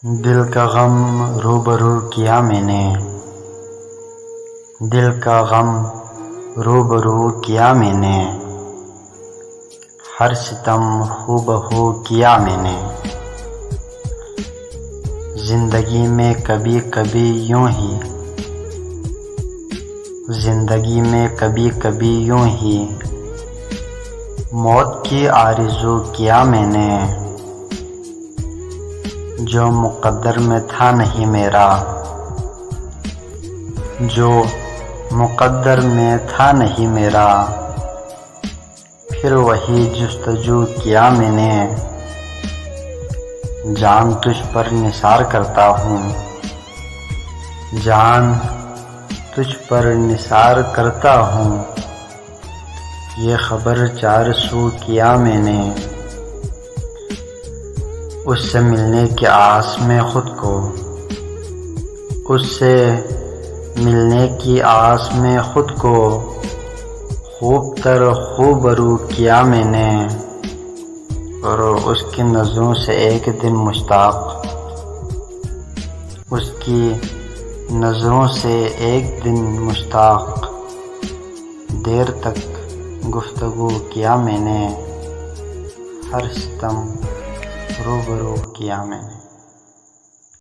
دل کا غم روبرو کیا میں نے، دل کا غم روبرو کیا میں نے، ہر ستم ہو بہو کیا میں نے۔ زندگی میں کبھی کبھی یوں ہی، زندگی میں کبھی کبھی یوں ہی موت کی آرزو کیا میں نے، جو مقدر میں تھا نہیں میرا، جو مقدر میں تھا نہیں میرا، پھر وہی جستجو کیا میں نے۔ جان تجھ پر نثار کرتا ہوں، جان تجھ پر نثار کرتا ہوں، یہ خبر چار سو کیا میں نے۔ اس سے ملنے کی آس میں خود کو، اس سے ملنے کی آس میں خود کو خوب تر خوبرو کیا میں نے، اور اس کی نظروں سے ایک دن مشتاق، اس کی نظروں سے ایک دن مشتاق دیر تک گفتگو کیا میں نے، ہر ستم روبرو کیا میں نے۔